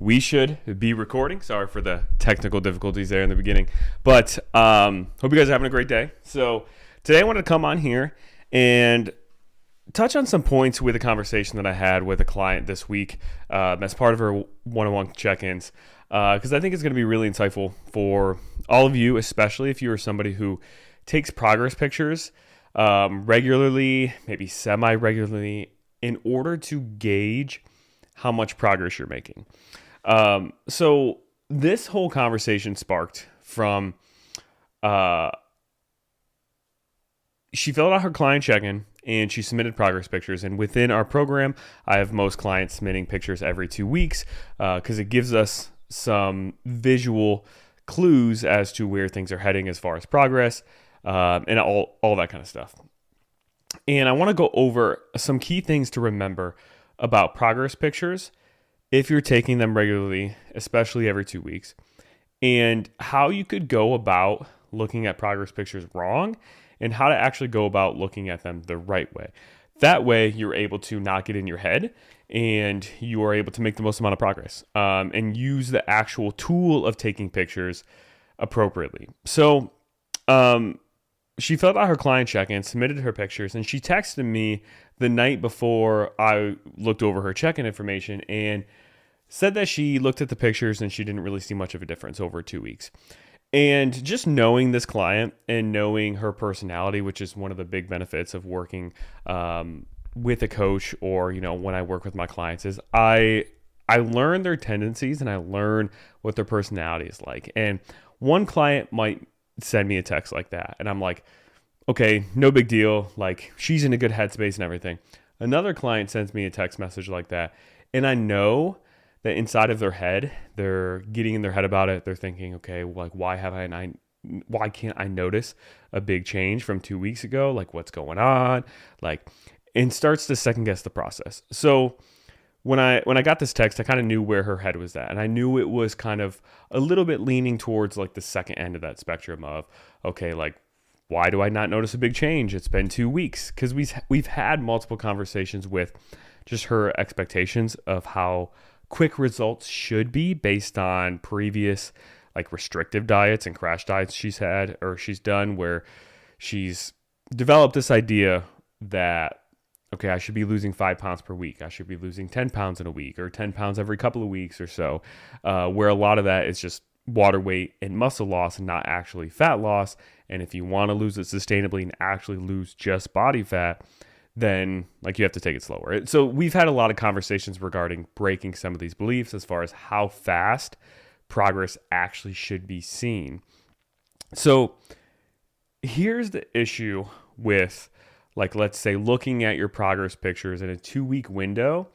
we should be recording. Sorry for the technical difficulties there in the beginning. But hope you guys are having a great day. So today I wanted to come on here and touch on some points with a conversation that I had with a client this week as part of her one-on-one check-ins. Because I think it's going to be really insightful for all of you, especially if you are somebody who takes progress pictures regularly, maybe semi-regularly, in order to gauge how much progress you're making. So this whole conversation sparked from she filled out her client check-in and she submitted progress pictures. And within our program, I have most clients submitting pictures every 2 weeks because it gives us some visual clues as to where things are heading as far as progress and all that kind of stuff. And I want to go over some key things to remember about progress pictures if you're taking them regularly, especially every 2 weeks, and how you could go about looking at progress pictures wrong and how to actually go about looking at them the right way. That way, you're able to not get in your head and you are able to make the most amount of progress and use the actual tool of taking pictures appropriately. So she filled out her client check-in, submitted her pictures, and she texted me the night before I looked over her check-in information and said that she looked at the pictures and she didn't really see much of a difference over 2 weeks. And just knowing this client and knowing her personality, which is one of the big benefits of working with a coach or, when I work with my clients, is I learn their tendencies and I learn what their personality is like. And one client might send me a text like that, and I'm like, okay, no big deal. Like, she's in a good headspace and everything. Another client sends me a text message like that, and I know that inside of their head, they're getting in their head about it. They're thinking, okay, like, why can't I notice a big change from 2 weeks ago? Like, what's going on? Like, and starts to second guess the process. So when I got this text, I kind of knew where her head was at. And I knew it was kind of a little bit leaning towards like the second end of that spectrum of, okay, like, why do I not notice a big change? It's been 2 weeks. Because we've had multiple conversations with just her expectations of how quick results should be based on previous like restrictive diets and crash diets she's had or she's done, where she's developed this idea that, okay, I should be losing 5 pounds per week. I should be losing 10 pounds in a week or 10 pounds every couple of weeks or so, where a lot of that is just water weight and muscle loss and not actually fat loss. And if you want to lose it sustainably and actually lose just body fat, then like you have to take it slower. So we've had a lot of conversations regarding breaking some of these beliefs as far as how fast progress actually should be seen. So here's the issue with, like, let's say looking at your progress pictures in a 2 week window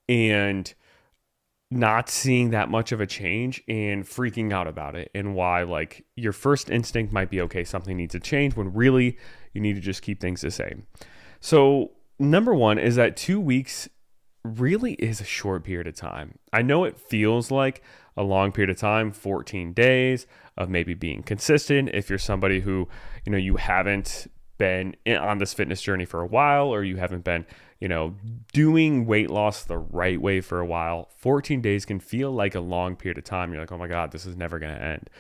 and not seeing that much of a change and freaking out about it, and why like your first instinct might be, okay, something needs to change, when really you need to just keep things the same. So number one is that 2 weeks really is a short period of time. I know it feels like a long period of time, 14 days of maybe being consistent. If you're somebody who, you haven't been on this fitness journey for a while, or you haven't been, doing weight loss the right way for a while, 14 days can feel like a long period of time. You're like, oh my God, this is never going to end.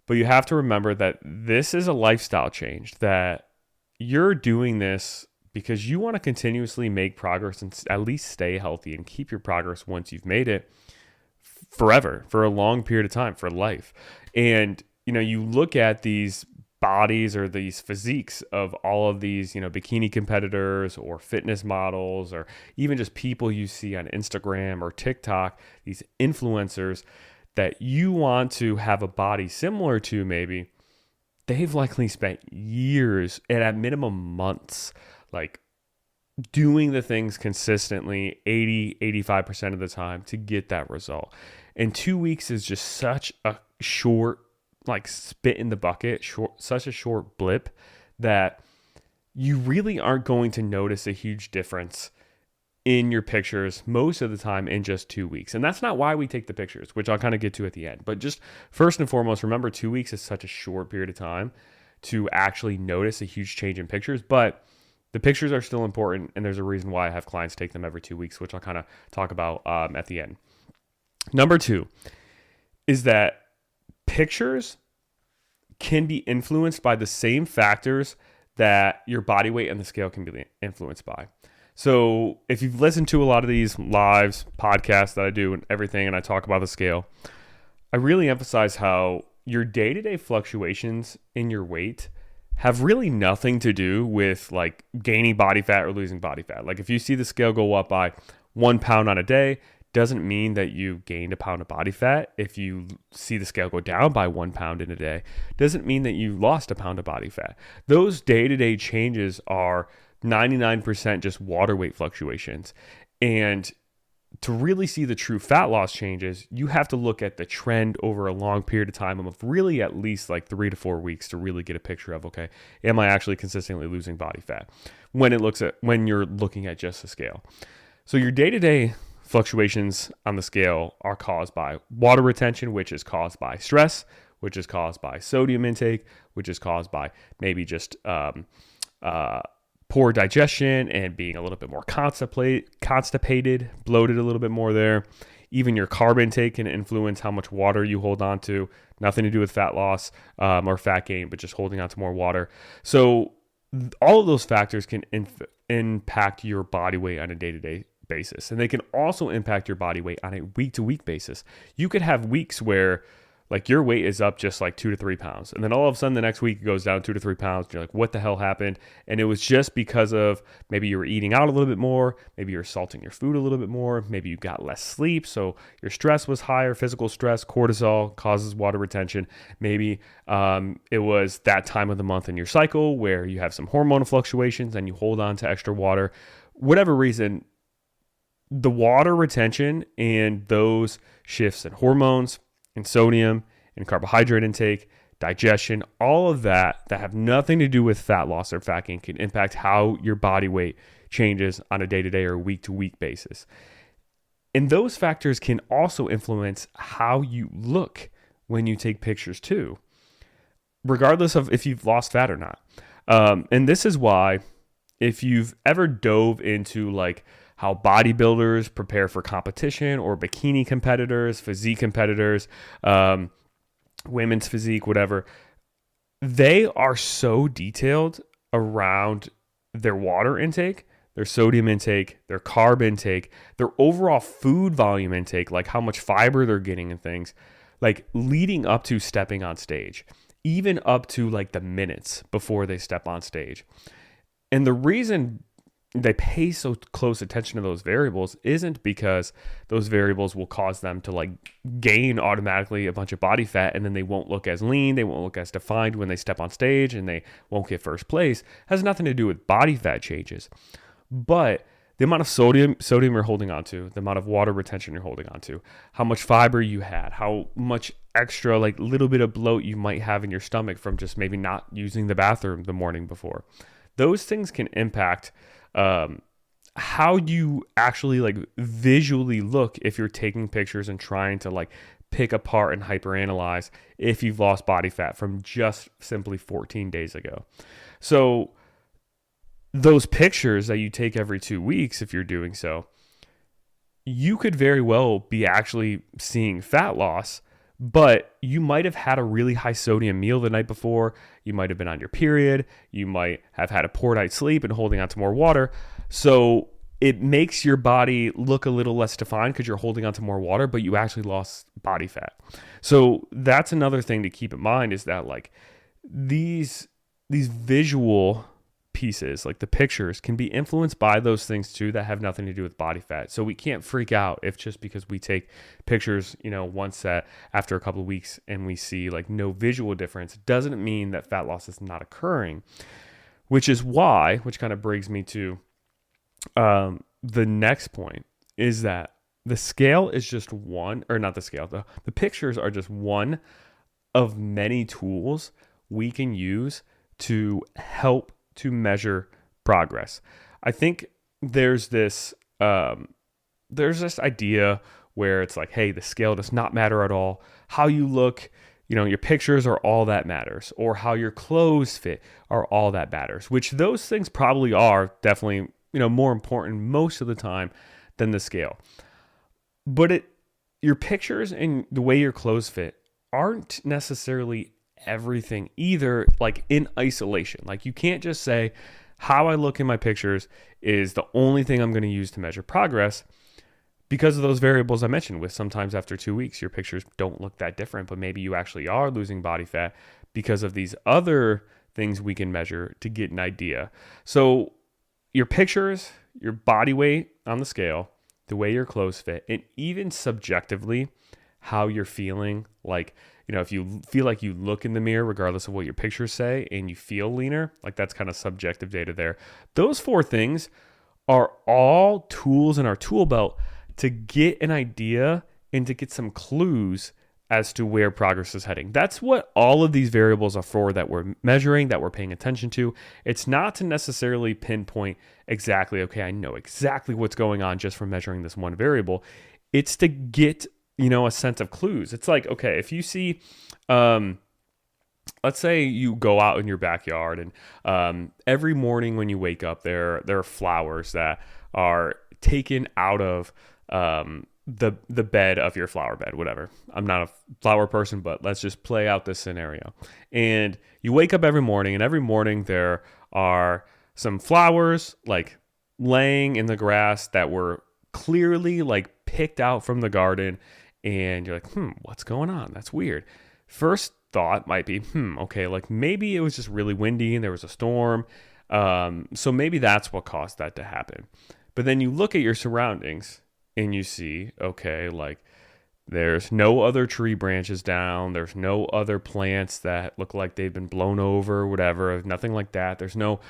But you have to remember that this is a lifestyle change, that you're doing this because you want to continuously make progress and at least stay healthy and keep your progress once you've made it forever, for a long period of time, for life. And, you look at these bodies or these physiques of all of these, bikini competitors or fitness models, or even just people you see on Instagram or TikTok, these influencers that you want to have a body similar to, maybe they've likely spent years and at minimum months, like doing the things consistently 85% of the time to get that result. And 2 weeks is just such a short, like spit in the bucket, such a short blip that you really aren't going to notice a huge difference in your pictures most of the time in just 2 weeks. And that's not why we take the pictures, which I'll kind of get to at the end. But just first and foremost, remember 2 weeks is such a short period of time to actually notice a huge change in pictures. But the pictures are still important, and there's a reason why I have clients take them every 2 weeks, which I'll kind of talk about at the end. Number two is that pictures can be influenced by the same factors that your body weight and the scale can be influenced by. So if you've listened to a lot of these lives, podcasts that I do and everything, and I talk about the scale, I really emphasize how your day-to-day fluctuations in your weight have really nothing to do with like gaining body fat or losing body fat. Like if you see the scale go up by 1 pound on a day, doesn't mean that you gained a pound of body fat. If you see the scale go down by 1 pound in a day, doesn't mean that you lost a pound of body fat. Those day-to-day changes are 99% just water weight fluctuations. And to really see the true fat loss changes, you have to look at the trend over a long period of time of really at least like 3 to 4 weeks to really get a picture of, okay, am I actually consistently losing body fat when you're looking at just the scale. So your day-to-day fluctuations on the scale are caused by water retention, which is caused by stress, which is caused by sodium intake, which is caused by maybe just poor digestion and being a little bit more constipated, bloated a little bit more there. Even your carb intake can influence how much water you hold on to. Nothing to do with fat loss or fat gain, but just holding on to more water. So all of those factors can impact your body weight on a day-to-day basis. And they can also impact your body weight on a week-to-week basis. You could have weeks where like your weight is up just like 2 to 3 pounds. And then all of a sudden the next week it goes down 2 to 3 pounds. You're like, what the hell happened? And it was just because of maybe you were eating out a little bit more. Maybe you're salting your food a little bit more. Maybe you got less sleep. So your stress was higher, physical stress, cortisol causes water retention. Maybe it was that time of the month in your cycle where you have some hormonal fluctuations and you hold on to extra water. Whatever reason, the water retention and those shifts in hormones, and sodium and carbohydrate intake, digestion, all of that have nothing to do with fat loss or fat gain can impact how your body weight changes on a day-to-day or week-to-week basis. And those factors can also influence how you look when you take pictures too, regardless of if you've lost fat or not. And this is why if you've ever dove into like how bodybuilders prepare for competition or bikini competitors, physique competitors, women's physique, whatever, they are so detailed around their water intake, their sodium intake, their carb intake, their overall food volume intake, like how much fiber they're getting and things, like leading up to stepping on stage, even up to like the minutes before they step on stage. And the reason they pay so close attention to those variables isn't because those variables will cause them to like gain automatically a bunch of body fat and then they won't look as lean, they won't look as defined when they step on stage and they won't get first place. It has nothing to do with body fat changes. But the amount of sodium you're holding on to, the amount of water retention you're holding on to, how much fiber you had, how much extra like little bit of bloat you might have in your stomach from just maybe not using the bathroom the morning before. Those things can impact how you actually like visually look if you're taking pictures and trying to like pick apart and hyperanalyze if you've lost body fat from just simply 14 days ago. So those pictures that you take every 2 weeks, if you're doing so, you could very well be actually seeing fat loss, but you might have had a really high sodium meal the night before. You might have been on your period. You might have had a poor night's sleep and holding on to more water. So it makes your body look a little less defined because you're holding on to more water, but you actually lost body fat. So that's another thing to keep in mind is that like these visual pieces, like the pictures, can be influenced by those things too that have nothing to do with body fat. So we can't freak out if just because we take pictures, one set after a couple of weeks and we see like no visual difference doesn't mean that fat loss is not occurring, which kind of brings me to the next point is that the scale is just one, or not the scale, the pictures are just one of many tools we can use to help to measure progress. I think there's this idea where it's like, hey, the scale does not matter at all. How you look, your pictures are all that matters, or how your clothes fit are all that matters, which those things probably are definitely, more important most of the time than the scale. But your pictures and the way your clothes fit aren't necessarily everything either, like in isolation. Like you can't just say how I look in my pictures is the only thing I'm going to use to measure progress, because of those variables I mentioned. With sometimes after 2 weeks your pictures don't look that different, but maybe you actually are losing body fat because of these other things we can measure to get an idea. So your pictures, your body weight on the scale, the way your clothes fit, and even subjectively how you're feeling. Like, if you feel like you look in the mirror regardless of what your pictures say and you feel leaner, like that's kind of subjective data there. Those 4 things are all tools in our tool belt to get an idea and to get some clues as to where progress is heading. That's what all of these variables are for, that we're measuring, that we're paying attention to. It's not to necessarily pinpoint exactly, okay, I know exactly what's going on just from measuring this one variable. It's to get, a sense of clues. It's like, okay, if you see, let's say you go out in your backyard and every morning when you wake up, there are flowers that are taken out of the bed of your flower bed, whatever. I'm not a flower person, but let's just play out this scenario. And you wake up every morning, and every morning there are some flowers like laying in the grass that were clearly like picked out from the garden. And you're like, what's going on? That's weird. First thought might be, okay, like maybe it was just really windy and there was a storm. So maybe that's what caused that to happen. But then you look at your surroundings and you see, okay, like there's no other tree branches down. There's no other plants that look like they've been blown over or whatever. Nothing like that. There's no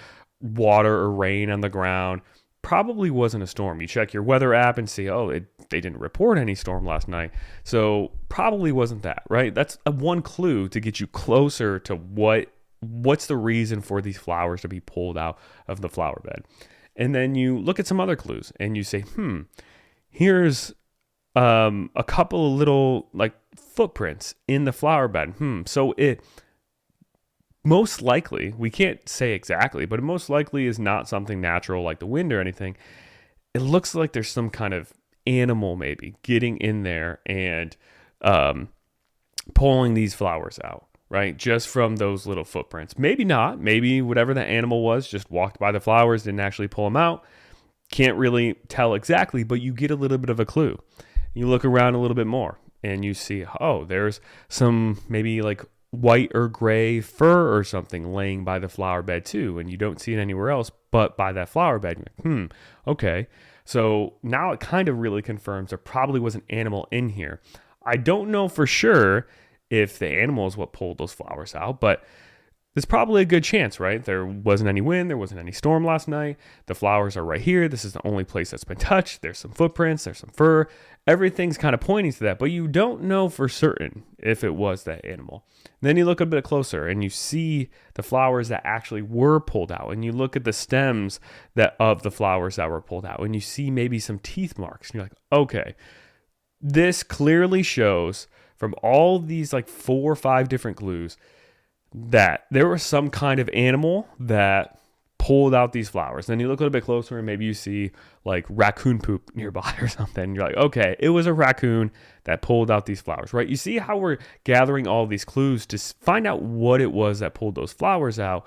water or rain on the ground. Probably wasn't a storm. You check your weather app and see, they didn't report any storm last night. So probably wasn't that, right? That's one clue to get you closer to what's the reason for these flowers to be pulled out of the flower bed. And then you look at some other clues and you say, here's a couple of little like footprints in the flower bed. So it most likely, we can't say exactly, but it most likely is not something natural like the wind or anything. It looks like there's some kind of animal maybe getting in there and pulling these flowers out, right? Just from those little footprints. Maybe not. Maybe whatever the animal was just walked by the flowers, didn't actually pull them out. Can't really tell exactly, but you get a little bit of a clue. You look around a little bit more and you see, there's some maybe like white or gray fur or something laying by the flower bed too, and you don't see it anywhere else but by that flower bed. You're like, okay. So now it kind of really confirms there probably was an animal in here. I don't know for sure if the animal is what pulled those flowers out, but there's probably a good chance, right? There wasn't any wind, there wasn't any storm last night. The flowers are right here. This is the only place that's been touched. There's some footprints, there's some fur. Everything's kind of pointing to that, but you don't know for certain if it was that animal. And then you look a bit closer and you see the flowers that actually were pulled out, and you look at the stems of the flowers that were pulled out, and you see maybe some teeth marks. And you're like, okay, this clearly shows from all these like 4 or 5 different clues that there was some kind of animal that pulled out these flowers. Then you look a little bit closer and maybe you see like raccoon poop nearby or something. And you're like, okay, it was a raccoon that pulled out these flowers, right? You see how we're gathering all these clues to find out what it was that pulled those flowers out.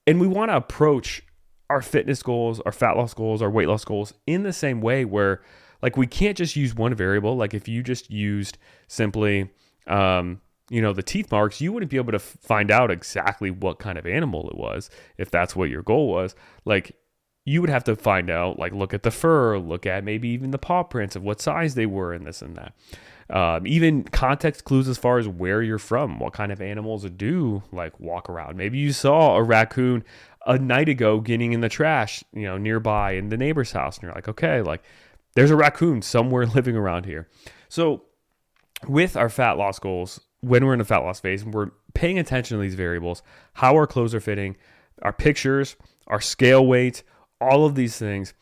And we want to approach our fitness goals, our fat loss goals, our weight loss goals in the same way, where like we can't just use one variable. Like if you just used simply, the teeth marks, you wouldn't be able to find out exactly what kind of animal it was if that's what your goal was. Like you would have to find out, like look at the fur, look at maybe even the paw prints of what size they were and this and that. Even context clues as far as where you're from, what kind of animals do like walk around. Maybe you saw a raccoon a night ago getting in the trash, nearby in the neighbor's house. And you're like, okay, like there's a raccoon somewhere living around here. So with our fat loss goals, when we're in a fat loss phase, we're paying attention to these variables, how our clothes are fitting, our pictures, our scale weight, all of these things.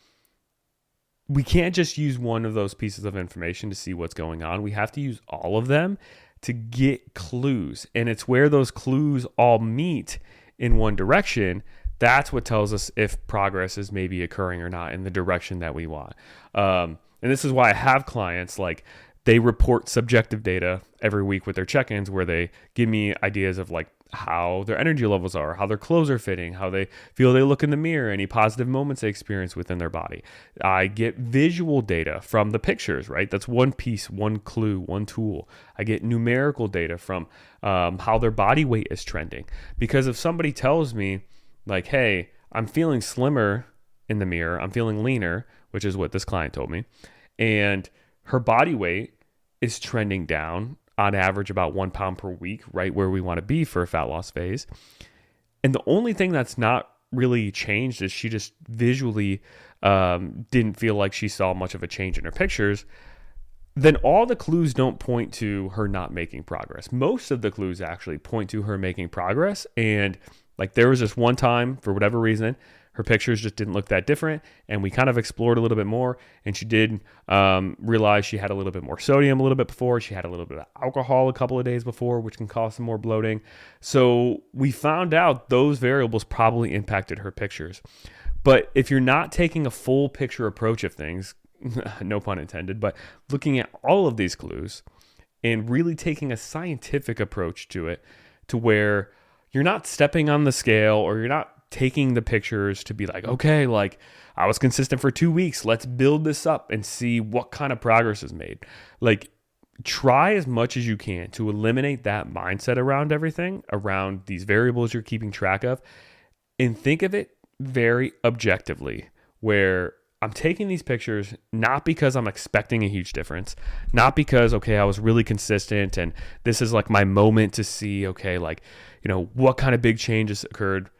We can't just use one of those pieces of information to see what's going on. We have to use all of them to get clues. And it's where those clues all meet in one direction. That's what tells us if progress is maybe occurring or not in the direction that we want. And this is why I have clients like they report subjective data every week with their check-ins where they give me ideas of like how their energy levels are, how their clothes are fitting, how they feel they look in the mirror, any positive moments they experience within their body. I get visual data from the pictures, right? That's one piece, one clue, one tool. I get numerical data from how their body weight is trending. Because if somebody tells me like, hey, I'm feeling slimmer in the mirror, I'm feeling leaner, which is what this client told me, and her body weight is trending down on average about 1 pound per week, right where we want to be for a fat loss phase. And the only thing that's not really changed is she just visually didn't feel like she saw much of a change in her pictures. Then all the clues don't point to her not making progress. Most of the clues actually point to her making progress. And like there was this one time, for whatever reason, her pictures just didn't look that different. And we kind of explored a little bit more. And she did realize she had a little bit more sodium a little bit before. She had a little bit of alcohol a couple of days before, which can cause some more bloating. So we found out those variables probably impacted her pictures. But if you're not taking a full picture approach of things, no pun intended, but looking at all of these clues and really taking a scientific approach to it, to where you're not stepping on the scale or you're not taking the pictures to be like, okay, like I was consistent for 2 weeks. Let's build this up and see what kind of progress is made. Like try as much as you can to eliminate that mindset around everything, around these variables you're keeping track of, and think of it very objectively, where I'm taking these pictures not because I'm expecting a huge difference, not because, okay, I was really consistent and this is like my moment to see, okay, like, you know, what kind of big changes occurred.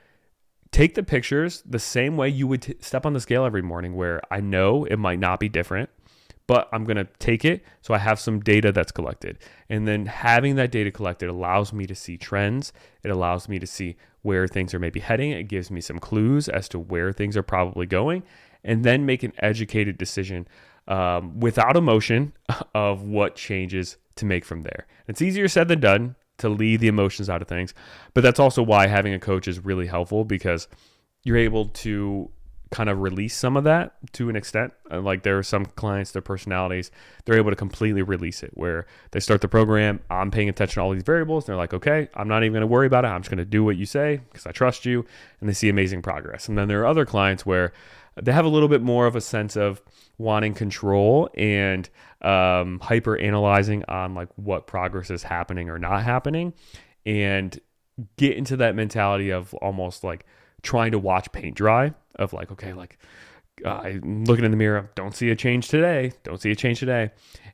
Take the pictures the same way you would step on the scale every morning, where I know it might not be different, but I'm going to take it so I have some data that's collected. And then having that data collected allows me to see trends. It allows me to see where things are maybe heading. It gives me some clues as to where things are probably going, and then make an educated decision without emotion of what changes to make from there. It's easier said than done to leave the emotions out of things, but that's also why having a coach is really helpful, because you're able to kind of release some of that to an extent. Like there are some clients, their personalities, they're able to completely release it, where they start the program, I'm paying attention to all these variables, and they're like, okay, I'm not even going to worry about it. I'm just going to do what you say because I trust you, and they see amazing progress. And then there are other clients where they have a little bit more of a sense of wanting control and hyper analyzing on like what progress is happening or not happening, and get into that mentality of almost like trying to watch paint dry, of like, okay, like I'm looking in the mirror, don't see a change today.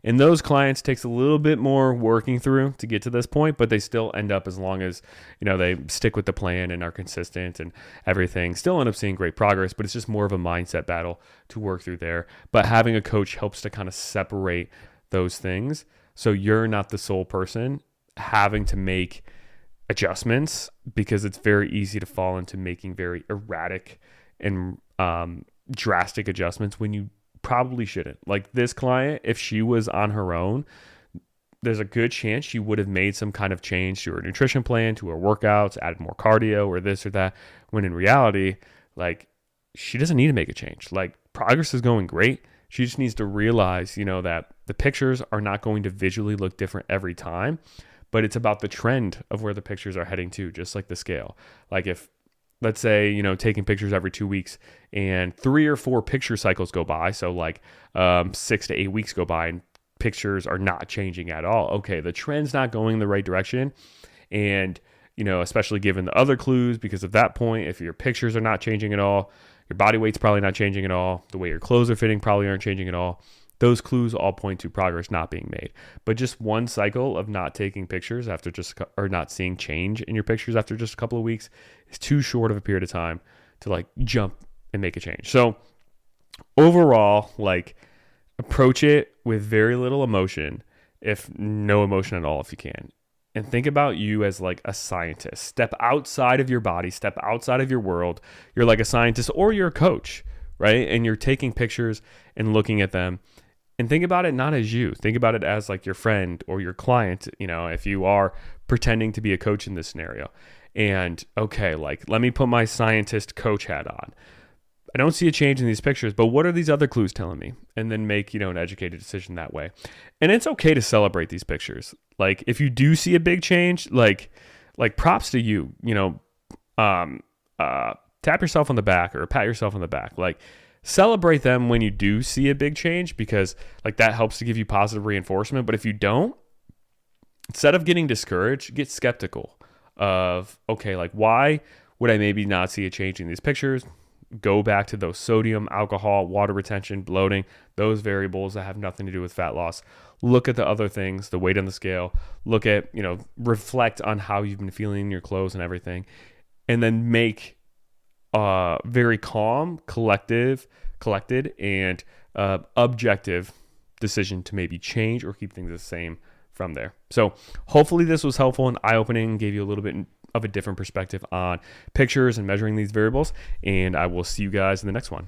And those clients takes a little bit more working through to get to this point, but they still end up, as long as, you know, they stick with the plan and are consistent and everything, still end up seeing great progress, but it's just more of a mindset battle to work through there. But having a coach helps to kind of separate those things, so you're not the sole person having to make adjustments, because it's very easy to fall into making very erratic and drastic adjustments when you probably shouldn't. Like this client, if she was on her own, there's a good chance she would have made some kind of change to her nutrition plan, to her workouts, added more cardio or this or that, when in reality, like she doesn't need to make a change. Like progress is going great. She just needs to realize, you know, that the pictures are not going to visually look different every time, but it's about the trend of where the pictures are heading to, just like the scale. Like if, let's say, you know, taking pictures every 2 weeks and 3 or 4 picture cycles go by, so like 6 to 8 weeks go by and pictures are not changing at all. Okay, the trend's not going in the right direction. And, you know, especially given the other clues, because at that point, if your pictures are not changing at all, your body weight's probably not changing at all, the way your clothes are fitting probably aren't changing at all. Those clues all point to progress not being made. But just one cycle of not taking pictures after or not seeing change in your pictures after just a couple of weeks is too short of a period of time to like jump and make a change. So overall, like approach it with very little emotion, if no emotion at all, if you can. And think about you as like a scientist. Step outside of your body, step outside of your world. You're like a scientist, or you're a coach, right? And you're taking pictures and looking at them. And think about it not as you. Think about it as like your friend or your client, you know, if you are pretending to be a coach in this scenario. And okay, like let me put my scientist coach hat on. I don't see a change in these pictures, but what are these other clues telling me? And then make, an educated decision that way. And it's okay to celebrate these pictures. Like if you do see a big change, like props to you, tap yourself on the back or pat yourself on the back. Like celebrate them when you do see a big change, because like that helps to give you positive reinforcement. But if you don't, instead of getting discouraged, get skeptical of, okay, like why would I maybe not see a change in these pictures? Go back to those sodium, alcohol, water retention, bloating, those variables that have nothing to do with fat loss. Look at the other things, the weight on the scale. Look at, reflect on how you've been feeling in your clothes and everything. And then make a very calm, collected, and objective decision to maybe change or keep things the same from there. So hopefully this was helpful and eye-opening, gave you a little bit of a different perspective on pictures and measuring these variables. And I will see you guys in the next one.